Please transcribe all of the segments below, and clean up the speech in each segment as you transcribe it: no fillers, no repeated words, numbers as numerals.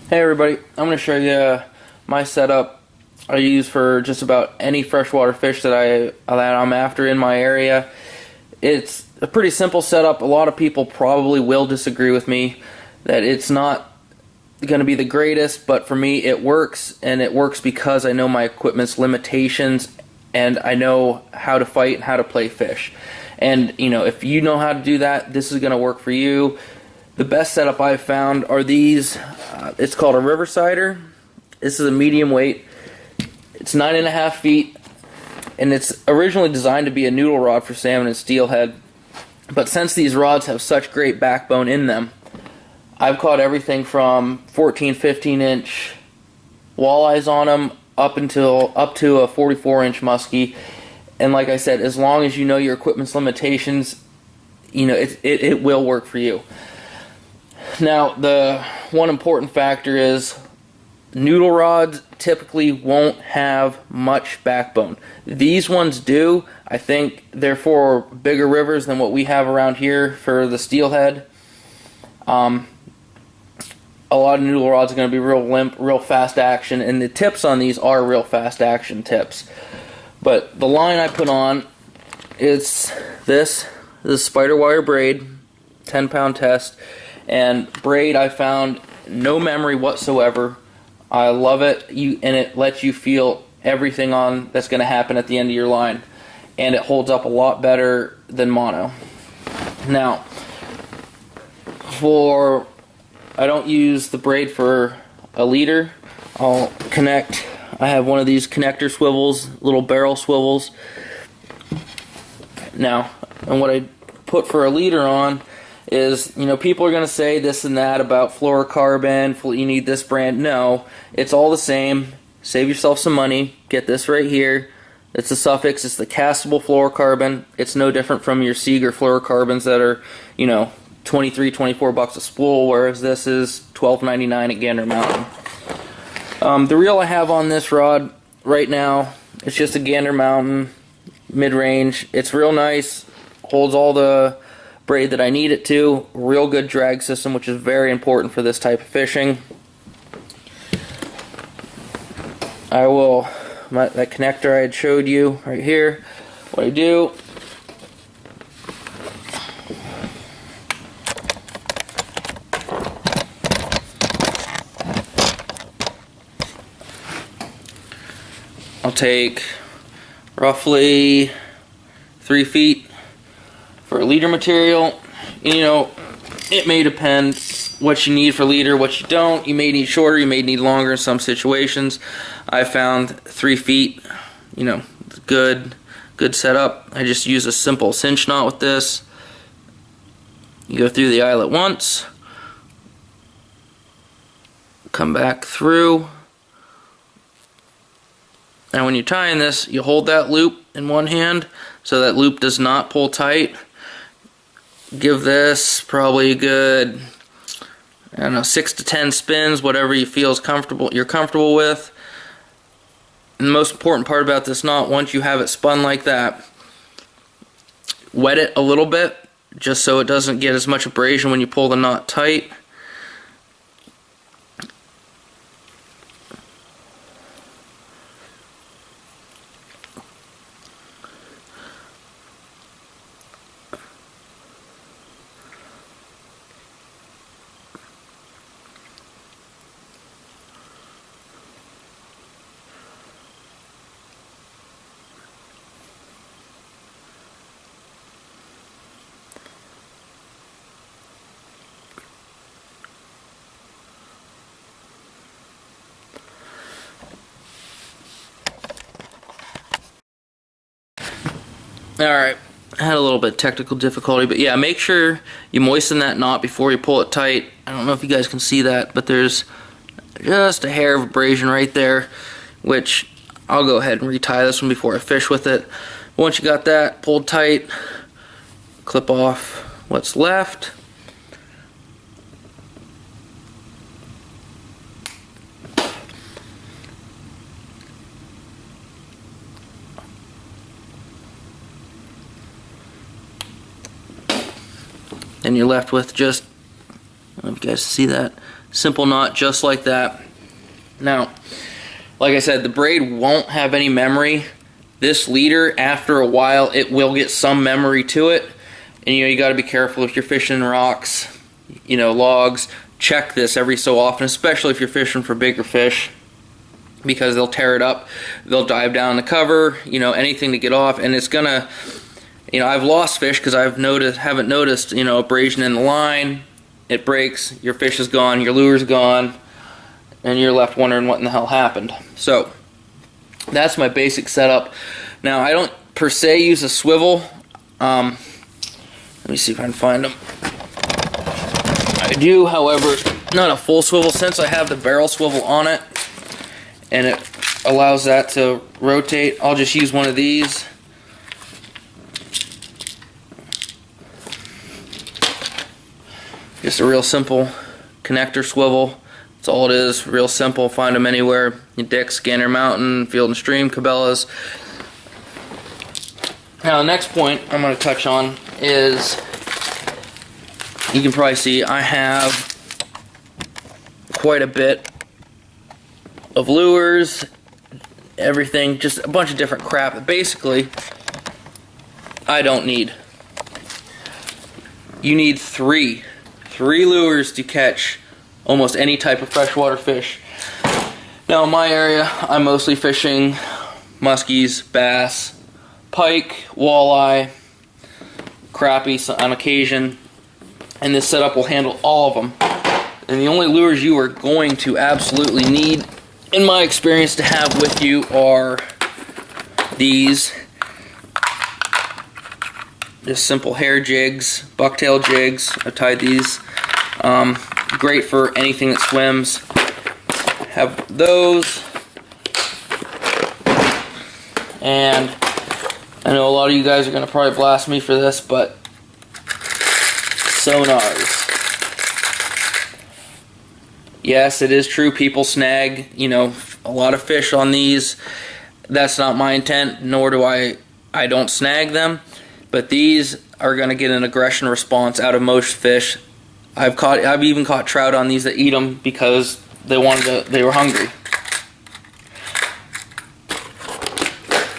Hey everybody, I'm going to show you my setup I use for just about any freshwater fish that I'm after in my area. It's a pretty simple setup. A lot of people probably will disagree with me that it's not going to be the greatest, but for me it works, and it works because I know my equipment's limitations and I know how to fight and how to play fish. And if you know how to do that, this is going to work for you. The best setup I've found are these. It's called a Riversider. This is a medium weight. It's 9.5 feet, and it's originally designed to be a noodle rod for salmon and steelhead. But since these rods have such great backbone in them, I've caught everything from 14, 15-inch walleyes on them up to a 44-inch muskie. And like I said, as long as you know your equipment's limitations, it will work for you. Now, the one important factor is noodle rods typically won't have much backbone. These ones do. I think they're for bigger rivers than what we have around here for the steelhead. A lot of noodle rods are going to be real limp, real fast action, and the tips on these are real fast action tips. But the line I put on is this spider wire braid, 10-pound test. And braid, I found no memory whatsoever. I love it, and it lets you feel everything on that's going to happen at the end of your line, and it holds up a lot better than mono. Now, I don't use the braid for a leader. I have one of these connector swivels, little barrel swivels. Now, and what I put for a leader on is, people are going to say this and that about fluorocarbon, you need this brand. No, it's all the same. Save yourself some money. Get this right here. It's the Suffix. It's the castable fluorocarbon. It's no different from your Seeger fluorocarbons that are, $23, $24 a spool, whereas this is $12.99 at Gander Mountain. The reel I have on this rod right now, it's just a Gander Mountain mid-range. It's real nice. Holds all the braid that I need it to. Real good drag system, which is very important for this type of fishing. That connector I had showed you right here. What I do, I'll take roughly 3 feet for a leader material. It may depend what you need for leader, what you don't. You may need shorter, you may need longer in some situations. I found 3 feet, good setup. I just use a simple cinch knot with this. You go through the eyelet once, come back through, and when you're tying this, you hold that loop in one hand so that loop does not pull tight. Give this probably a good, 6 to 10 spins, whatever you feel is you're comfortable with. And the most important part about this knot, once you have it spun like that, wet it a little bit, just so it doesn't get as much abrasion when you pull the knot tight. Alright, I had a little bit of technical difficulty, but yeah, make sure you moisten that knot before you pull it tight. I don't know if you guys can see that, but there's just a hair of abrasion right there, which I'll go ahead and retie this one before I fish with it. Once you got that pulled tight, clip off what's left. And you're left with just, I don't know if you guys see that, Simple knot just like that. Now, like I said, the braid won't have any memory. This leader, after a while, it will get some memory to it. And you got to be careful if you're fishing rocks, logs. Check this every so often, especially if you're fishing for bigger fish, because they'll tear it up. They'll dive down the cover, anything to get off, and it's gonna, I've lost fish because haven't noticed, abrasion in the line. It breaks, your fish is gone, your lure's gone, and you're left wondering what in the hell happened. So that's my basic setup. Now, I don't per se use a swivel. Let me see if I can find them. I do, however, not a full swivel, since I have the barrel swivel on it, and it allows that to rotate. I'll just use one of these. Just a real simple connector swivel. That's all it is, real simple. Find them anywhere. Dick's, Gander Mountain, Field and Stream, Cabela's. Now the next point I'm going to touch on is, you can probably see I have quite a bit of lures, everything, just a bunch of different crap that basically I don't need. You need three lures to catch almost any type of freshwater fish. Now in my area, I'm mostly fishing muskies, bass, pike, walleye, crappie on occasion, and this setup will handle all of them. And the only lures you are going to absolutely need, in my experience, to have with you are these. Just simple hair jigs, bucktail jigs. I've tied these. Great for anything that swims. Have those. And I know a lot of you guys are going to probably blast me for this, but sonars. Yes, it is true, people snag, a lot of fish on these. That's not my intent, nor do I don't snag them. But these are going to get an aggression response out of most fish. I've even caught trout on these that eat them because they were hungry.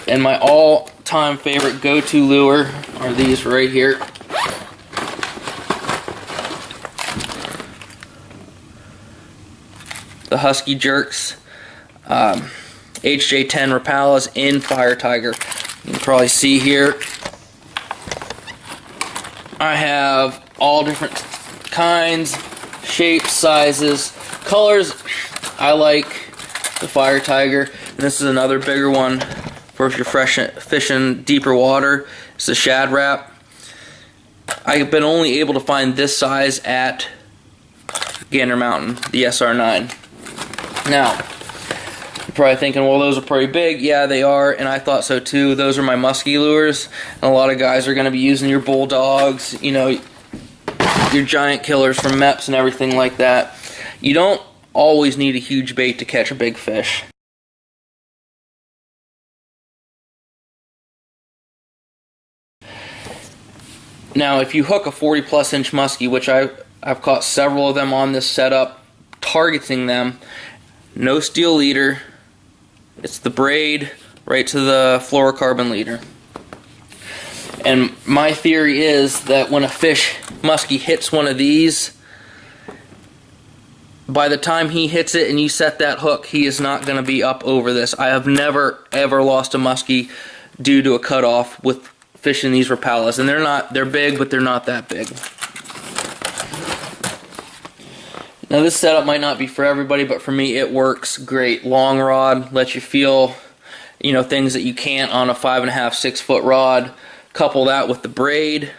And my all-time favorite go-to lure are these right here. The Husky Jerks, HJ10 Rapalas in Fire Tiger. You can probably see here, I have all different kinds, shapes, sizes, colors. I like the Fire Tiger, and this is another bigger one for if you're fishing deeper water. It's the Shad Rap. I've been only able to find this size at Gander Mountain, the SR9. Now, you're probably thinking, well, those are pretty big. Yeah, they are, and I thought so too. Those are my musky lures, and a lot of guys are going to be using your bulldogs, your giant killers from MEPS and everything like that. You don't always need a huge bait to catch a big fish. Now, if you hook a 40+ inch muskie, which I've caught several of them on this setup, targeting them, no steel leader, it's the braid right to the fluorocarbon leader. And my theory is that when a muskie hits one of these, by the time he hits it and you set that hook, he is not going to be up over this. I have never ever lost a muskie due to a cutoff with fishing these Rapalas, and they're big, but they're not that big. Now this setup might not be for everybody, but for me it works great. Long rod, lets you feel, things that you can't on a 5.5, 6 foot rod. Couple that with the braid,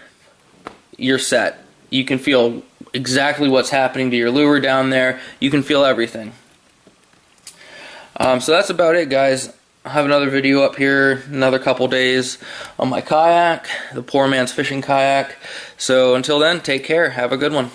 you're set. You can feel exactly what's happening to your lure down there. You can feel everything. So that's about it, guys. I'll have another video up here another couple days on my kayak, the Poor Man's Fishing Kayak. So until then, take care. Have a good one.